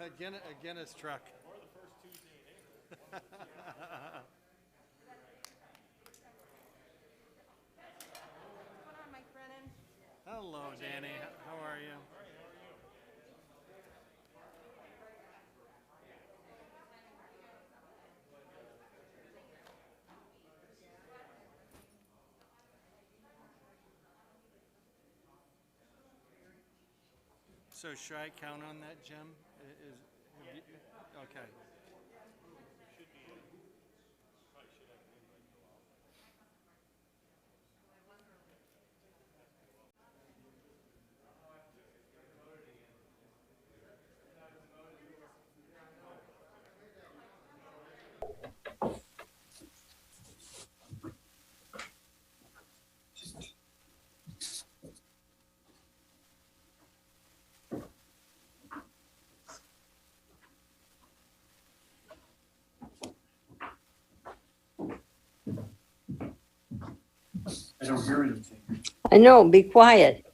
A Guinness truck. Or the first Tuesday in April. One of the two. What's going on, Mike Brennan? Hello, Danny. How are you? All right, how are you? So should I count on that, Jim? Yeah, You, do that. okay. There should be a, probably should have an invite go out. I don't hear anything. I know, be quiet.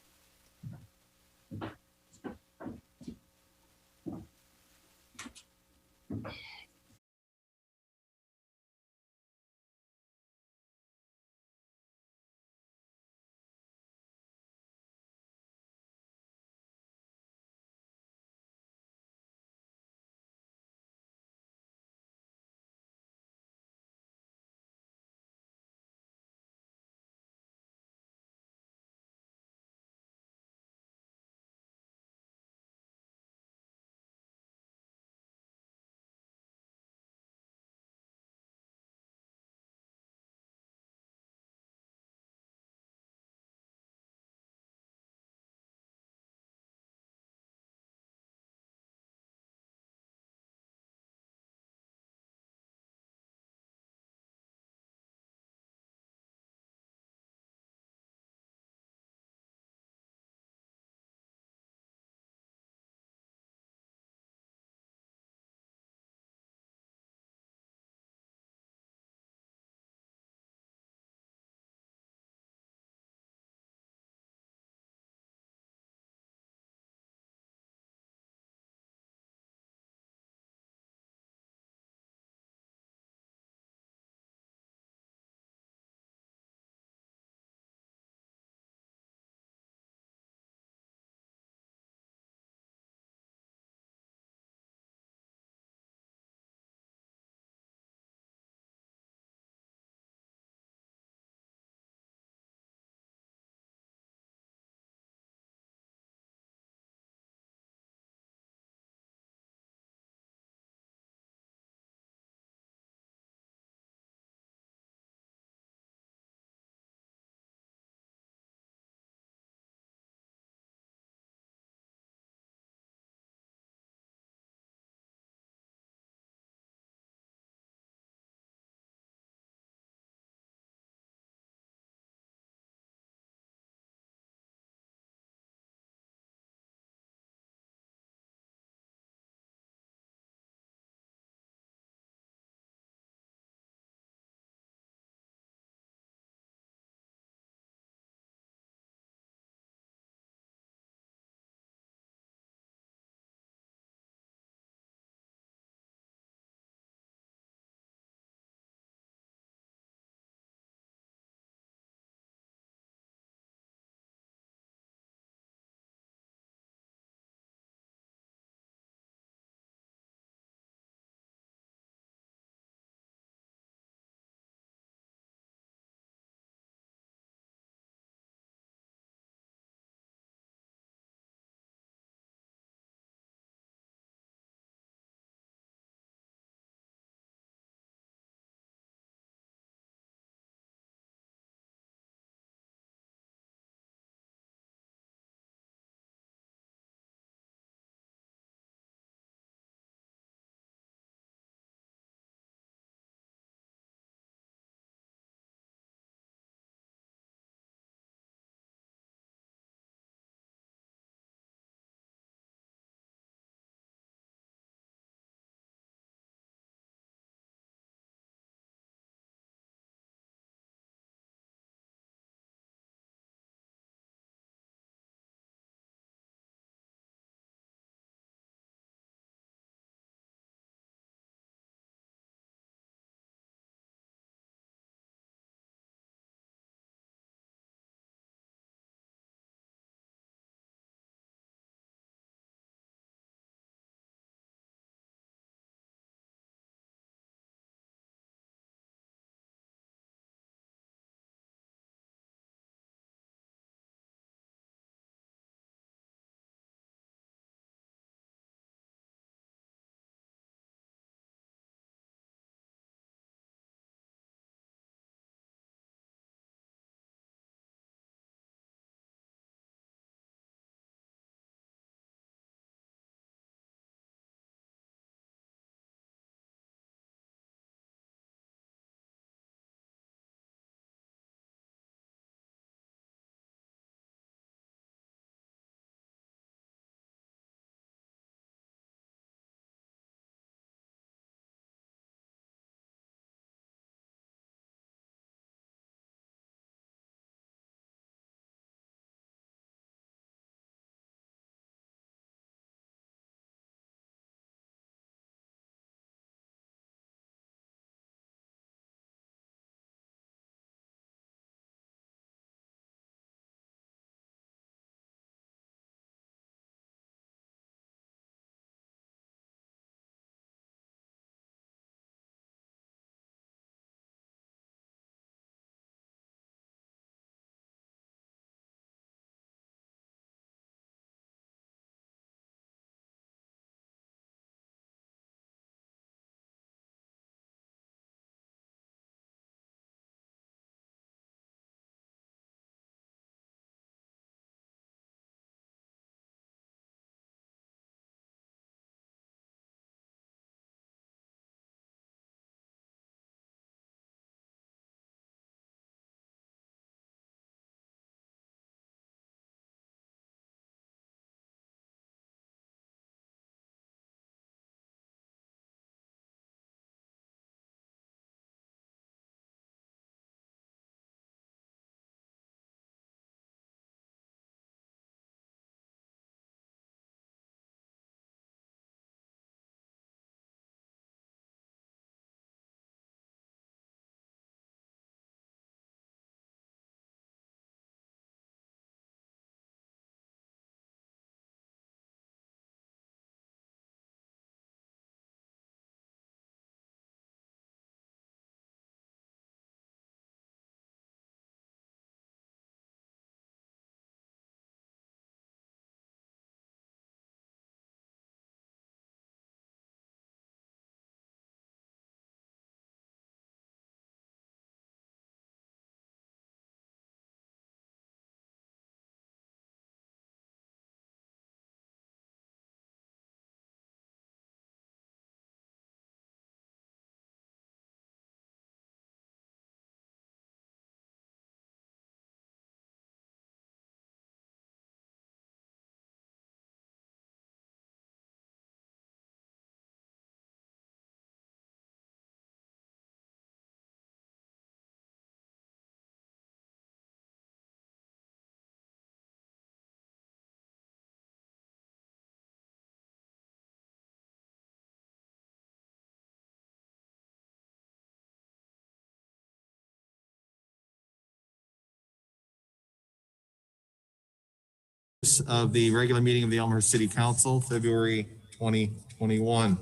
of the regular meeting of the Elmhurst City Council, February 2021.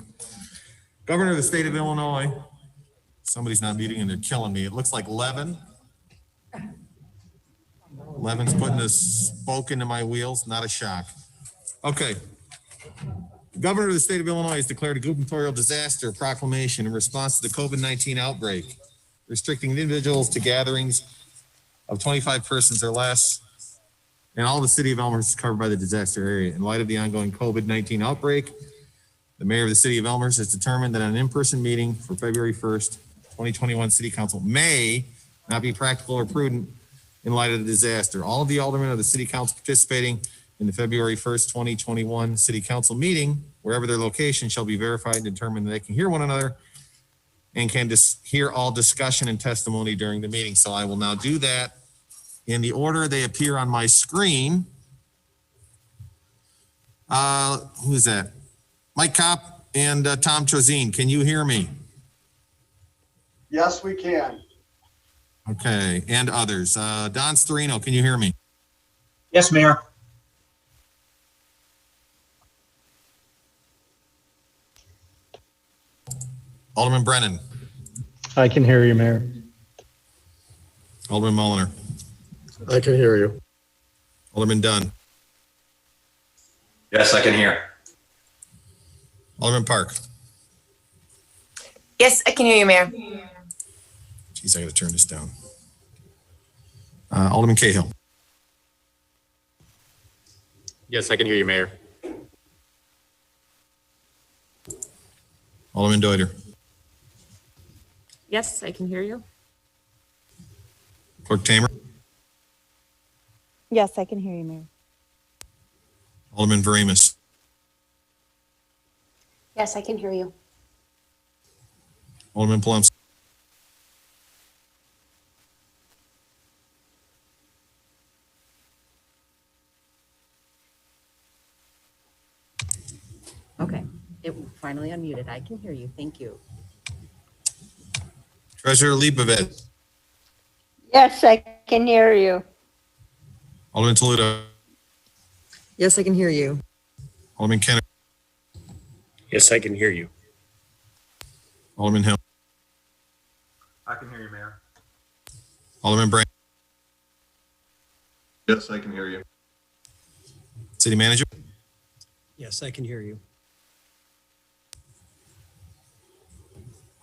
Governor of the state of Illinois, somebody's not muting and they're killing me. It looks like Levin's putting a spoke into my wheels, not a shock. Okay. The Governor of the state of Illinois has declared a gubernatorial disaster proclamation in response to the COVID-19 outbreak, restricting individuals to gatherings of 25 persons or less. And all the city of Elmhurst is covered by the disaster area. In light of the ongoing COVID-19 outbreak, the mayor of the city of Elmhurst has determined that an in-person meeting for February 1st, 2021 city council may not be practical or prudent in light of the disaster. All of the aldermen of the city council participating in the February 1st, 2021 city council meeting, wherever their location, shall be verified and determined that they can hear one another and can hear all discussion and testimony during the meeting. So I will now do that in the order they appear on my screen. Who is that? Mike Kopp and Tom Trozine, can you hear me? Yes, we can. Okay, and others. Don Storino, can you hear me? Yes, Mayor. Alderman Brennan. I can hear you, Mayor. Alderman Mulliner. I can hear you. Alderman Dunn. Yes, I can hear. Alderman Park. Yes, I can hear you, Mayor. Geez, I gotta turn this down. Alderman Cahill. Yes, I can hear you, Mayor. Alderman Deuter. Yes, I can hear you. Clerk Tamer. Yes, I can hear you, Mayor. Alderman Veremis. Yes, I can hear you. Alderman Palumski. Okay, it finally unmuted. I can hear you. Thank you. Treasurer Leibovitz. Yes, I can hear you. Alderman Toledo. Yes, I can hear you. Alderman Kennedy. Yes, I can hear you. Alderman Hill. I can hear you, Mayor. Alderman Brand. Yes, I can hear you. City Manager. Yes, I can hear you.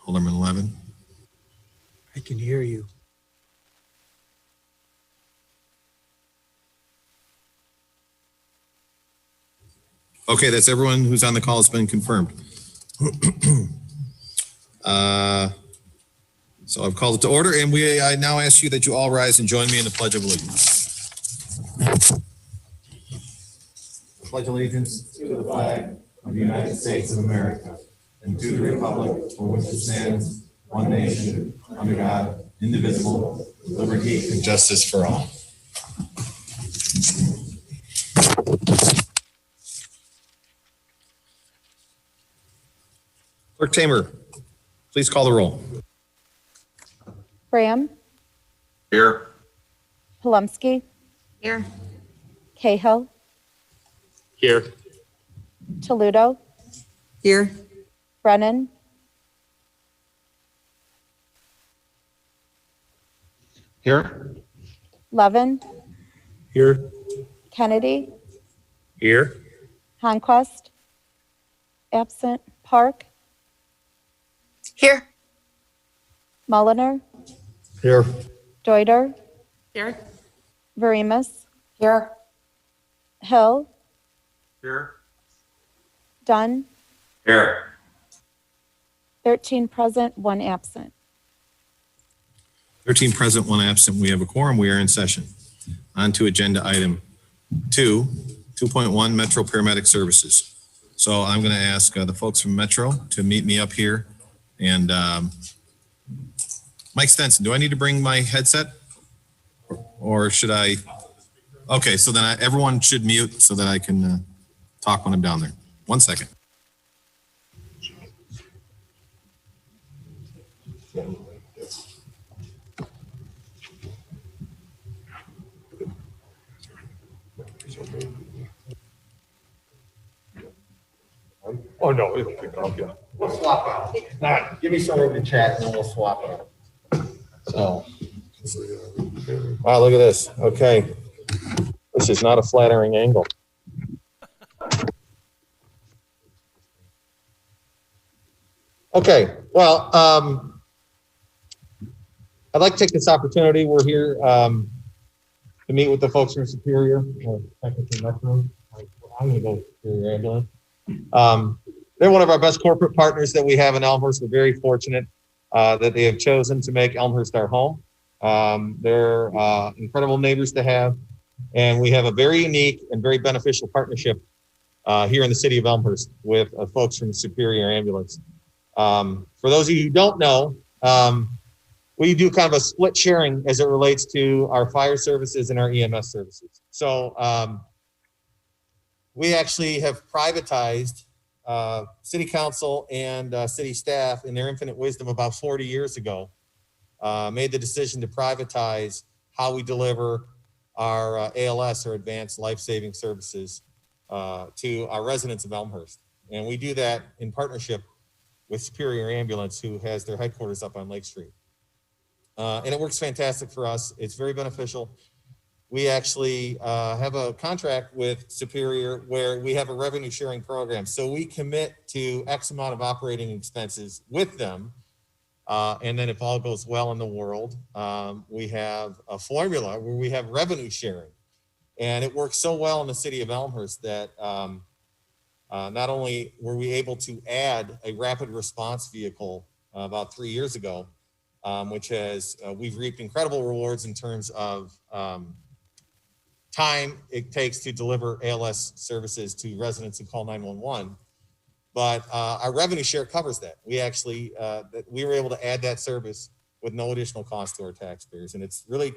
Alderman Levin. I can hear you. Okay, that's everyone who's on the call has been confirmed. So I've called it to order, and I now ask you that you all rise and join me in the Pledge of Allegiance. Pledge allegiance to the flag of the United States of America and to the republic for which it stands, one nation, under God, indivisible, with liberty and justice for all. Clerk Tamer, please call the roll. Graham, Here. Palumski, Here. Cahill, Here. Toledo, Here. Brennan, Here. Levin, Here. Kennedy, Here. Honquist, absent, Park, Here. Mulliner, Here. Deuter, Here. Veremis, Here. Hill, Here. Dunn, Here. 13 present, 1 absent. 13 present, 1 absent. We have a quorum. We are in session. On to agenda item 2.1, Metro Paramedic Services. So I'm going to ask the folks from Metro to meet me up here. And Mike Stenson, do I need to bring my headset? Or should I? Okay, so then everyone should mute so that I can talk when I'm down there. 1 second. Oh, no, it'll pick up, yeah. We'll swap out. Now, give me some room to chat and then we'll swap out. So. Wow, look at this. Okay. This is not a flattering angle. Okay, well, I'd like to take this opportunity. We're here to meet with the folks from Superior. I'm going to go Superior Ambulance. They're one of our best corporate partners that we have in Elmhurst. We're very fortunate that they have chosen to make Elmhurst our home. They're incredible neighbors to have, and we have a very unique and very beneficial partnership here in the city of Elmhurst with folks from Superior Ambulance. For those of you who don't know, we do kind of a split sharing as it relates to our fire services and our EMS services. So we actually have privatized city council and city staff in their infinite wisdom about 40 years ago, made the decision to privatize how we deliver our ALS or advanced life-saving services to our residents of Elmhurst. And we do that in partnership with Superior Ambulance, who has their headquarters up on Lake Street. And it works fantastic for us. It's very beneficial. We actually have a contract with Superior where we have a revenue sharing program. So we commit to X amount of operating expenses with them. And then if all goes well in the world, we have a formula where we have revenue sharing. And it works so well in the city of Elmhurst that not only were we able to add a rapid response vehicle about 3 years ago, which has, we've reaped incredible rewards in terms of time it takes to deliver ALS services to residents who call 911. But our revenue share covers that. We actually, we were able to add that service with no additional cost to our taxpayers. And it's really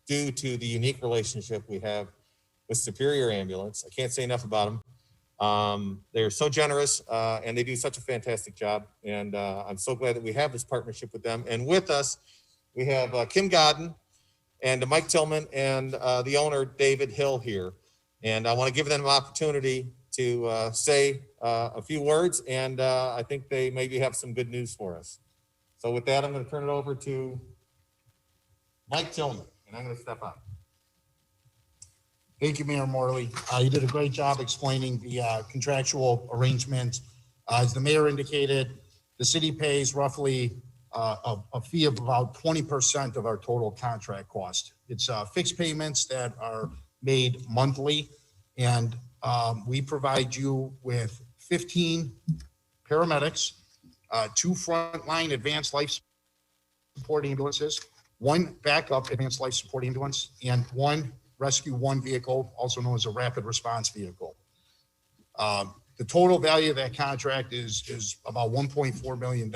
due to the unique relationship we have with Superior Ambulance. I can't say enough about them. They're so generous and they do such a fantastic job. And I'm so glad that we have this partnership with them. And with us, we have Kim Godden and Mike Tillman and the owner, David Hill here. And I want to give them an opportunity to say a few words, and I think they maybe have some good news for us. So with that, I'm going to turn it over to Mike Tillman, and I'm going to step up. Thank you, Mayor Morley. You did a great job explaining the contractual arrangement. As the mayor indicated, the city pays roughly a fee of about 20% of our total contract cost. It's fixed payments that are made monthly, and we provide you with 15 paramedics, 2 frontline advanced life support ambulances, 1 backup advanced life support ambulance, and 1 Rescue 1 vehicle, also known as a rapid response vehicle. The total value of that contract is about $1.4 million,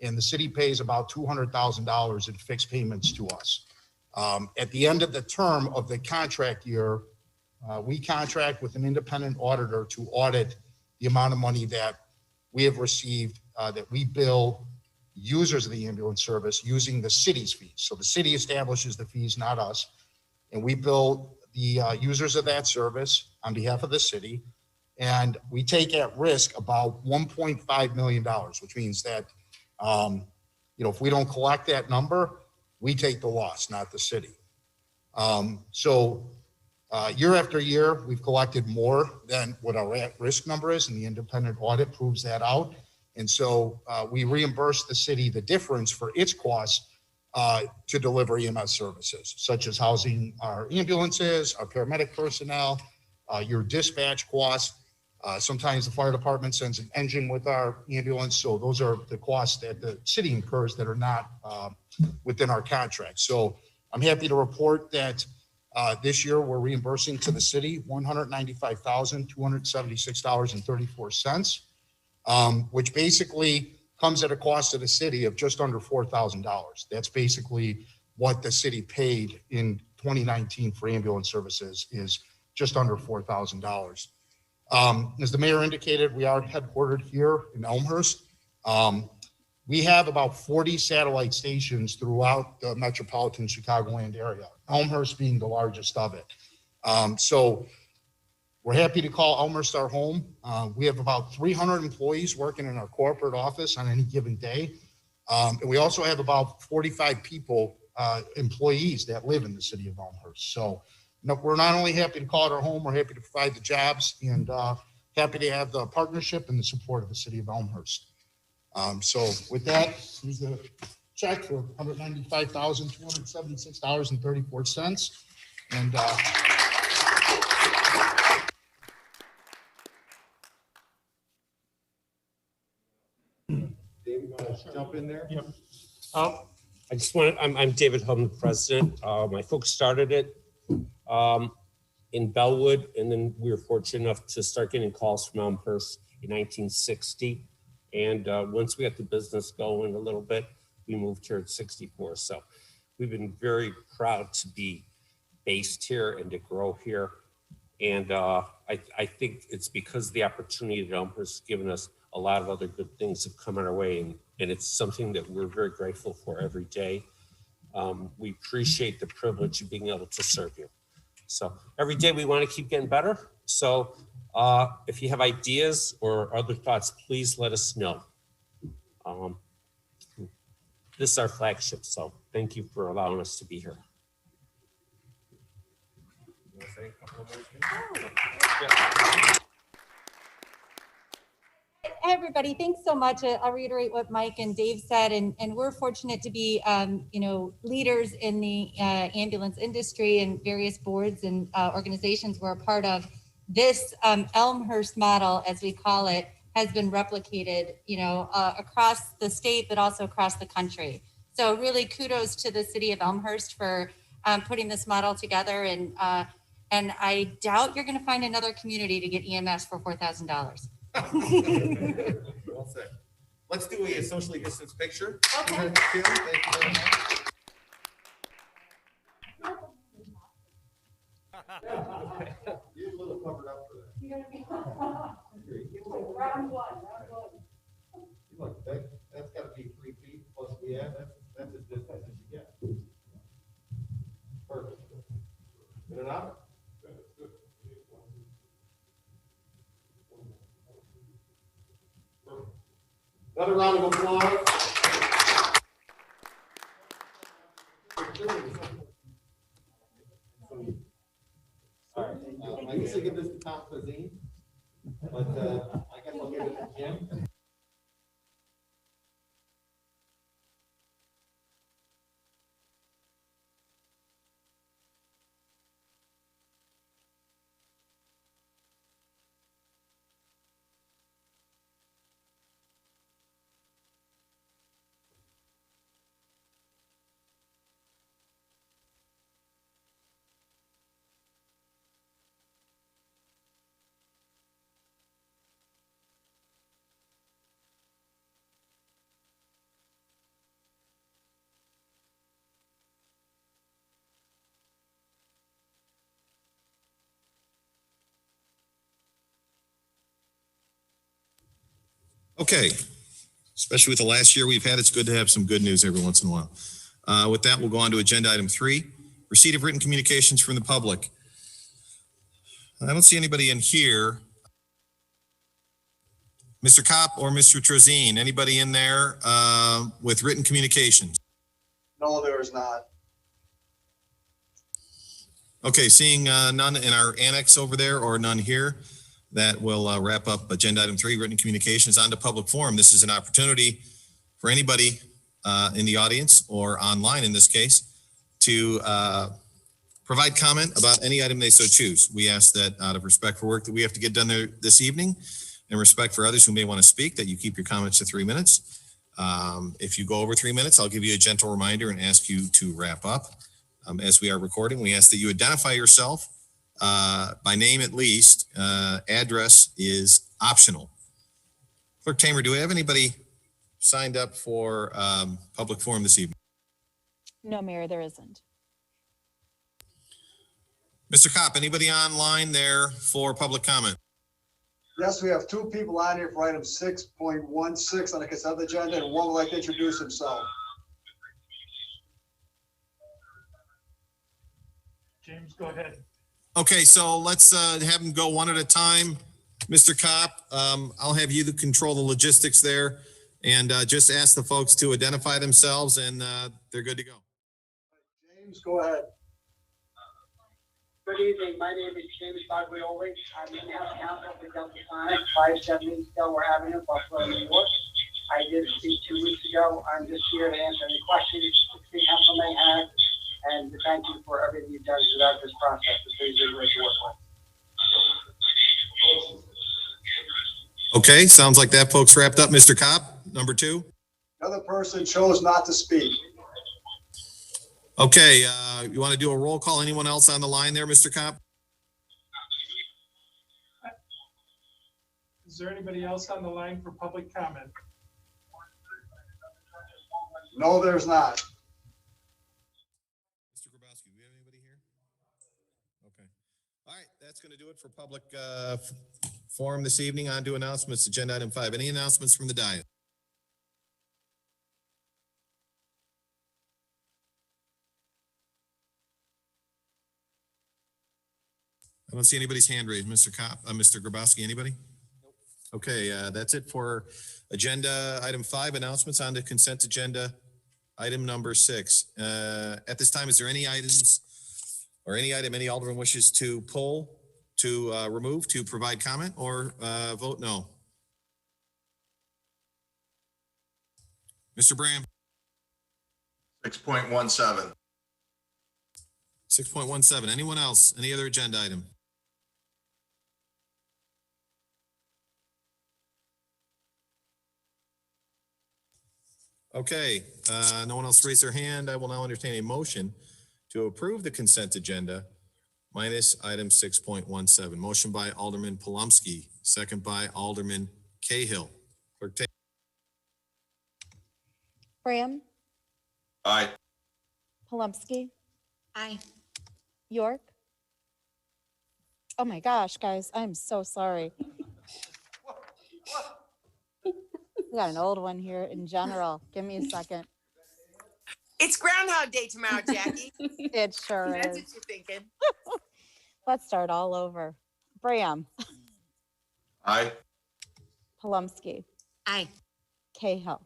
and the city pays about $200,000 in fixed payments to us. At the end of the term of the contract year, we contract with an independent auditor to audit the amount of money that we have received, that we bill users of the ambulance service using the city's fees. So the city establishes the fees, not us. And we bill the users of that service on behalf of the city. And we take at risk about $1.5 million, which means that, if we don't collect that number, we take the loss, not the city. Year after year, we've collected more than what our at-risk number is, and the independent audit proves that out. And so we reimburse the city the difference for its costs to deliver EMS services, such as housing our ambulances, our paramedic personnel, your dispatch costs. Sometimes the fire department sends an engine with our ambulance. So those are the costs that the city incurs that are not within our contract. So I'm happy to report that this year we're reimbursing to the city $195,276.34, which basically comes at a cost to the city of just under $4,000. That's basically what the city paid in 2019 for ambulance services, is just under $4,000. As the mayor indicated, we are headquartered here in Elmhurst. We have about 40 satellite stations throughout the metropolitan Chicagoland area, Elmhurst being the largest of it. So We're happy to call Elmhurst our home. We have about 300 employees working in our corporate office on any given day. And we also have about 45 people, employees that live in the city of Elmhurst. So we're not only happy to call it our home, we're happy to provide the jobs and happy to have the partnership and the support of the city of Elmhurst. So with that, here's the check for $195,276.34. And Dave, you want to jump in there? Yep. I just want, I'm David Hum, the president. My folks started it in Bellwood, and then we were fortunate enough to start getting calls from Elmhurst in 1960. And once we got the business going a little bit, we moved here at 64. So we've been very proud to be based here and to grow here. And I think it's because of the opportunity that Elmhurst has given us. A lot of other good things have come our way, and it's something that we're very grateful for every day. We appreciate the privilege of being able to serve you. So every day we want to keep getting better. So if you have ideas or other thoughts, please let us know. This is our flagship, so thank you for allowing us to be here. Hey, everybody, thanks so much. I'll reiterate what Mike and Dave said, and we're fortunate to be, leaders in the ambulance industry, and various boards and organizations we're a part of. This Elmhurst model, as we call it, has been replicated, across the state, but also across the country. So really kudos to the city of Elmhurst for putting this model together. And I doubt you're going to find another community to get EMS for $4,000. Well said. Let's do a socially distanced picture. Okay. Kim, thank you very much. You're a little covered up for that. Round one. Look, that's got to be 3 feet plus we have. That's as distance as you get. Perfect. Good enough? Another round of applause. I usually give this to Tom Cuisine, but I guess I'll give it to Jim. Okay, especially with the last year we've had, it's good to have some good news every once in a while. With that, we'll go on to agenda item 3, receipt of written communications from the public. I don't see anybody in here. Mr. Kopp or Mr. Trezine, anybody in there with written communications? No, there is not. Okay, seeing none in our annex over there or none here, that will wrap up agenda item 3, written communications. On to public forum. This is an opportunity for anybody in the audience or online in this case to provide comment about any item they so choose. We ask that out of respect for work that we have to get done there this evening and respect for others who may want to speak, that you keep your comments to 3 minutes. If you go over 3 minutes, I'll give you a gentle reminder and ask you to wrap up. As we are recording, we ask that you identify yourself by name at least. Address is optional. Clerk Tamer, do we have anybody signed up for public forum this evening? No, Mayor, there isn't. Mr. Kopp, anybody online there for public comment? Yes, we have 2 people on here for item 6.16 on the consent agenda, and one would like to introduce himself. James, go ahead. Okay, so let's have them go one at a time. Mr. Kopp, I'll have you control the logistics there and just ask the folks to identify themselves and they're good to go. James, go ahead. Good evening. My name is James Baglioli. I'm in house counsel for Delta Sonic, 570 Delaware Avenue, Buffalo, New York. I did speak 2 weeks ago. I'm just here to answer any questions the city council may have, and to thank you for everything you've done throughout this process. It's been great to work with. Okay, sounds like that folks wrapped up. Mr. Kopp, number 2. The other person chose not to speak. Okay, you want to do a roll call? Anyone else on the line there, Mr. Kopp? Is there anybody else on the line for public comment? No, there's not. Mr. Grabowski, do we have anybody here? Okay. All right, that's going to do it for public forum this evening. On to announcements, agenda item 5. Any announcements from the dais? I don't see anybody's hand raised. Mr. Kopp, Mr. Grabowski, anybody? Nope. Okay, that's it for agenda item 5, announcements. On to consent agenda item number 6. At this time, is there any items or any item any alderman wishes to pull, to remove, to provide comment, or vote no? Mr. Bram? 6.17. 6.17. Anyone else? Any other agenda item? Okay, no one else raised their hand. I will now entertain a motion to approve the consent agenda minus item 6.17. Motion by Alderman Palomsky, second by Alderman Cahill. Clerk, take. Graham, Aye. Palumsky, Aye. York. Oh my gosh, guys, I'm so sorry. We got an old one here in general. Give me a second. It's Groundhog Day tomorrow, Jackie. It sure That's is. what you're thinking. Let's start all over. Bram, Aye. Palumsky, Aye. Cahill,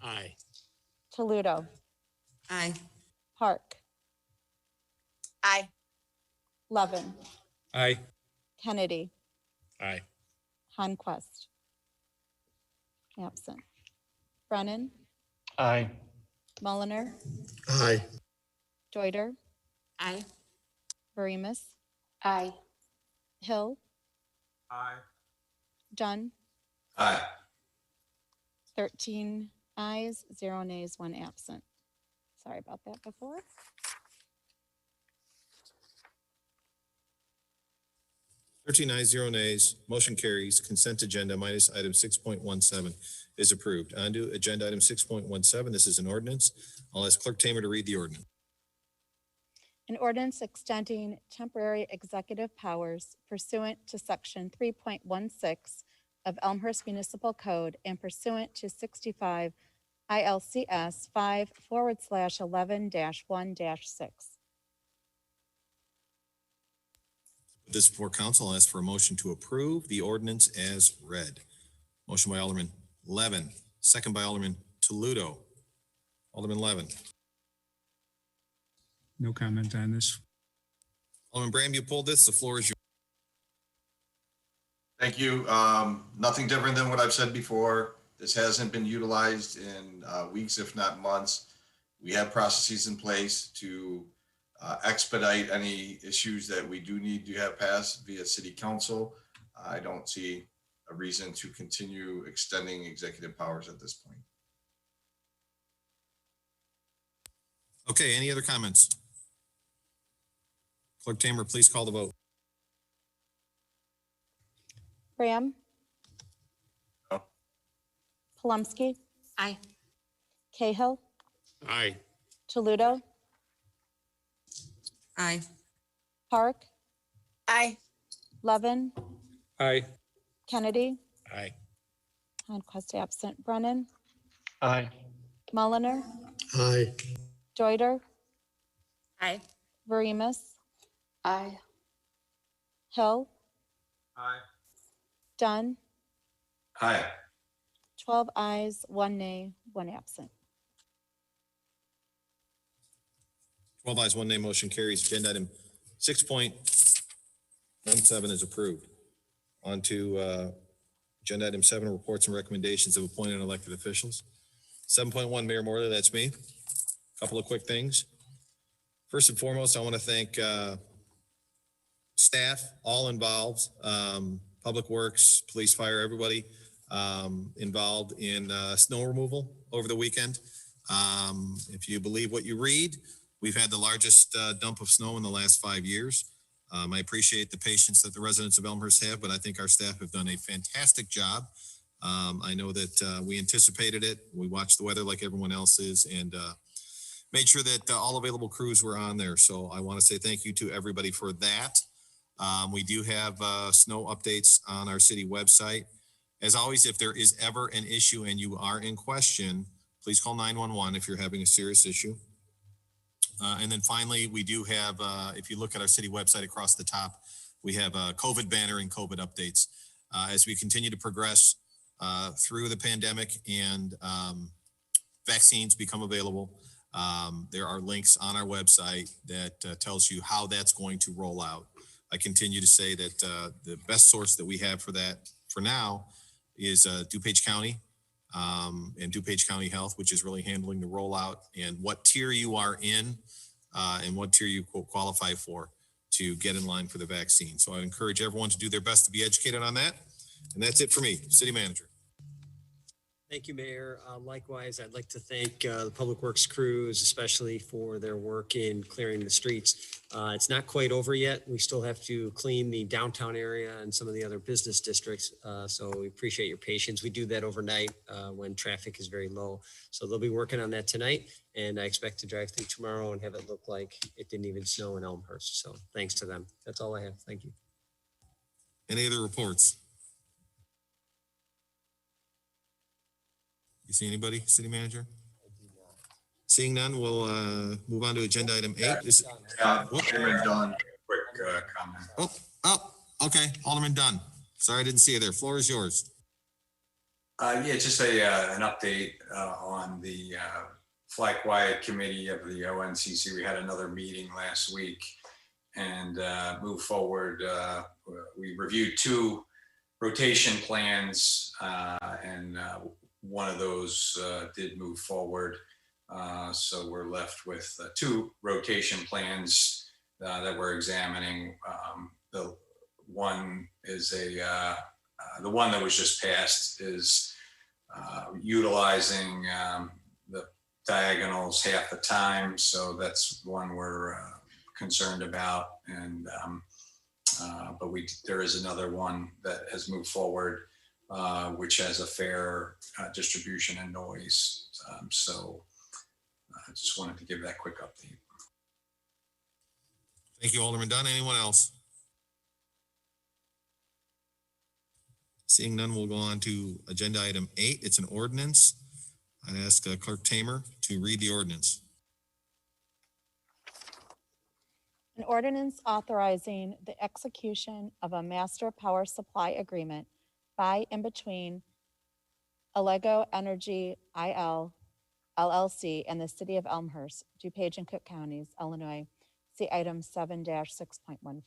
Aye. Toledo, Aye. Park, Aye. Levin, Aye. Kennedy, Aye. Honquist. Absent. Brennan, Aye. Mulliner, Aye. Deuter, Aye. Verimus, Aye. Hill, Aye. Dunn, Aye. 13 ayes, 0 nays, 1 absent. Sorry about that before. Thirteen ayes, 0 nays, motion carries. Consent agenda minus item 6.17 is approved. On to agenda item 6.17. This is an ordinance. I'll ask Clerk Tamer to read the ordinance. An ordinance extending temporary executive powers pursuant to section 3.16 of Elmhurst Municipal Code and pursuant to 65 ILCS 5/11-1-6. This before council, I'll ask for a motion to approve the ordinance as read. Motion by Alderman Levin, second by Alderman Toledo. Alderman Levin. No comment on this. Alderman Bram, you pulled this. The floor is yours. Thank you. Nothing different than what I've said before. This hasn't been utilized in weeks, if not months. We have processes in place to expedite any issues that we do need to have passed via city council. I don't see a reason to continue extending executive powers at this point. Okay, any other comments? Clerk Tamer, please call the vote. Bram? No. Palumsky? Aye. Cahill? Aye. Toledo? Aye. Park? Aye. Levin? Aye. Kennedy? Aye. Honquist absent. Brennan? Aye. Mulliner? Aye. Deuter? Aye. Verimus? Aye. Hill, Aye. Dunn, Aye. 12 ayes, 1 nay, 1 absent. 12 ayes, 1 nay, motion carries. Agenda item 6.17 is approved. On to agenda item 7, reports and recommendations of appointed and elected officials. 7.1, Mayor Morley, that's me. Couple of quick things. First and foremost, I want to thank staff, all involved, Public Works, police, fire, everybody involved in snow removal over the weekend. If you believe what you read, we've had the largest dump of snow in the last 5 years. I appreciate the patience that the residents of Elmhurst have, but I think our staff have done a fantastic job. I know that we anticipated it. We watched the weather like everyone else is, and made sure that all available crews were on there. So I want to say thank you to everybody for that. We do have snow updates on our city website. As always, if there is ever an issue and you are in question, please call 911 if you're having a serious issue. And then finally, we do have, if you look at our city website across the top, we have a COVID banner and COVID updates. As we continue to progress through the pandemic and vaccines become available, there are links on our website that tells you how that's going to roll out. I continue to say that the best source that we have for that for now is DuPage County and DuPage County Health, which is really handling the rollout and what tier you are in and what tier you qualify for to get in line for the vaccine. So I encourage everyone to do their best to be educated on that. And that's it for me, City Manager. Thank you, Mayor. Likewise, I'd like to thank the Public Works crews, especially for their work in clearing the streets. It's not quite over yet. We still have to clean the downtown area and some of the other business districts. So we appreciate your patience. We do that overnight when traffic is very low. So they'll be working on that tonight. And I expect to drive through tomorrow and have it look like it didn't even snow in Elmhurst. So thanks to them. That's all I have. Thank you. Any other reports? You see anybody, City Manager? Seeing none, we'll move on to agenda item 8. Alderman Dunn, quick comment. Okay, Alderman Dunn. Sorry, I didn't see you there. Floor is yours. Yeah, just an update on the Fly Quiet Committee of the ONCC. We had another meeting last week and moved forward. We reviewed 2 rotation plans and one of those did move forward. So we're left with 2 rotation plans that we're examining. The one is the one that was just passed is utilizing the diagonals half the time. So that's one we're concerned about. And but there is another one that has moved forward, which has a fair distribution and noise. So I just wanted to give that quick update. Thank you, Alderman Dunn. Anyone else? Seeing none, we'll go on to agenda item 8. It's an ordinance. I'd ask Clerk Tamer to read the ordinance. An ordinance authorizing the execution of a master power supply agreement by and between Allego Energy IL LLC and the City of Elmhurst, DuPage and Cook Counties, Illinois. See item 7-6.14.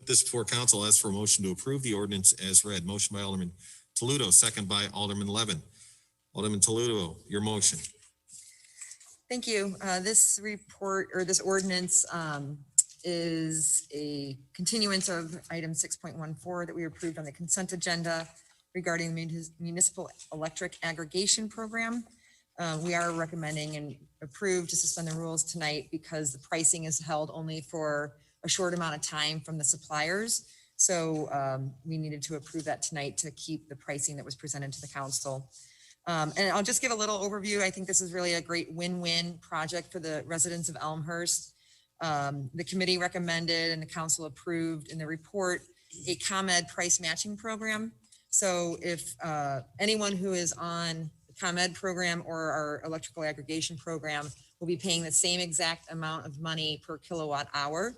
This before council, asks for a motion to approve the ordinance as read. Motion by Alderman Toledo, second by Alderman Levin. Alderman Toledo, your motion. Thank you. This report or this ordinance is a continuance of item 6.14 that we approved on the consent agenda regarding the municipal electric aggregation program. We are recommending and approve to suspend the rules tonight because the pricing is held only for a short amount of time from the suppliers. So we needed to approve that tonight to keep the pricing that was presented to the council. And I'll just give a little overview. I think this is really a great win-win project for the residents of Elmhurst. The committee recommended and the council approved in the report a ComEd price matching program. So if anyone who is on the ComEd program or our electrical aggregation program will be paying the same exact amount of money per kilowatt hour.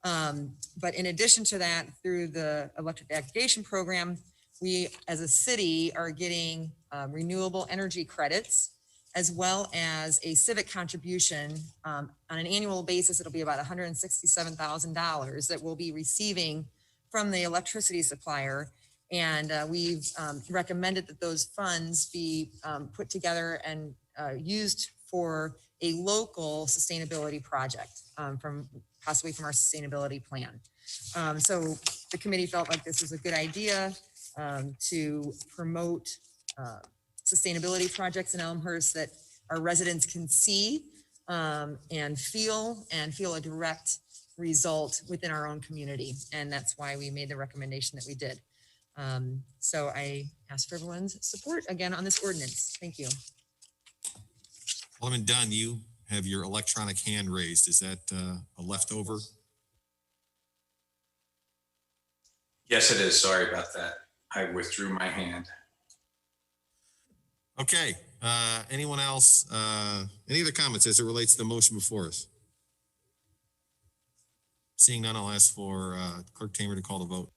But in addition to that, through the electric aggregation program, we as a city are getting renewable energy credits, as well as a civic contribution. On an annual basis, it'll be about $167,000 that we'll be receiving from the electricity supplier. And we've recommended that those funds be put together and used for a local sustainability project possibly from our sustainability plan. So the committee felt like this was a good idea to promote sustainability projects in Elmhurst that our residents can see and feel a direct result within our own community. And that's why we made the recommendation that we did. So I ask for everyone's support again on this ordinance. Thank you. Alderman Dunn, you have your electronic hand raised. Is that a leftover? Yes, it is. Sorry about that. I withdrew my hand. Okay, anyone else, any other comments as it relates to the motion before us? Seeing none, I'll ask for Clerk Tamer to call the vote.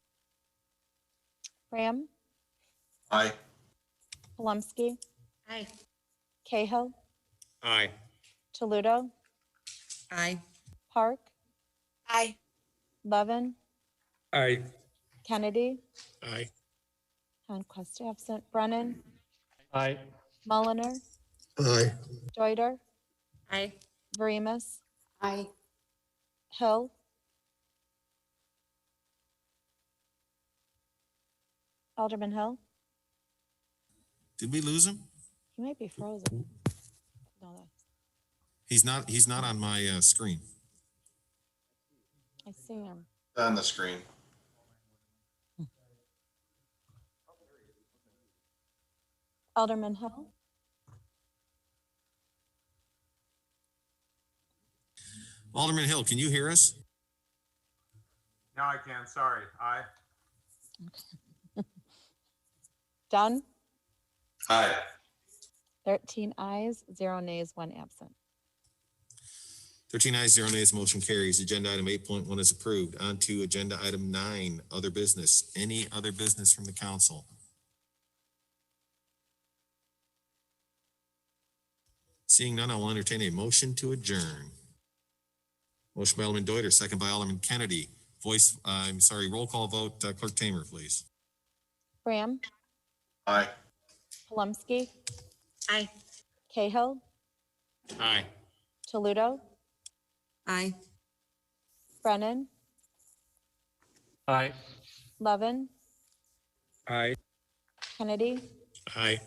Graham, Aye. Palumski, Aye. Cahill, Aye. Toledo, Aye. Park, Aye. Levin, Aye. Kennedy, Aye. Conquest absent, Brennan, Aye. Mulliner, Aye. Joyder, Aye. Verimus, Aye. Hill, Alderman Hill. Did we lose him? He might be frozen. No, He's not on my screen. I see him. On the screen. Alderman Hill, Alderman Hill, can you hear us? Now I can, sorry. Aye. Dunn, Aye. 13 ayes, 0 nays, 1 absent. 13 ayes, 0 nays, motion carries. Agenda item 8.1 is approved. On to agenda item 9, other business. Any other business from the council? Seeing none, I'll entertain a motion to adjourn. Motion by Alderman Deuter, second by Alderman Kennedy. Roll call vote. Clerk Tamer, please. Graham, Aye. Palumski, Aye. Cahill, Aye. Toledo, Aye. Brennan, Aye. Levin, Aye. Kennedy, Aye.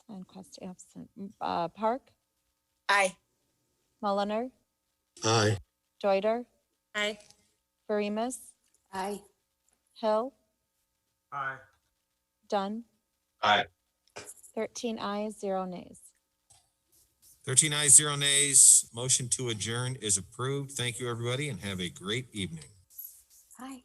Conquest absent, Park, Aye. Mulliner, Aye. Joyder, Aye. Verimus, Aye. Hill, Aye. Dunn, Aye. 13 ayes, 0 nays. 13 ayes, 0 nays. Motion to adjourn is approved. Thank you, everybody, and have a great evening. Aye.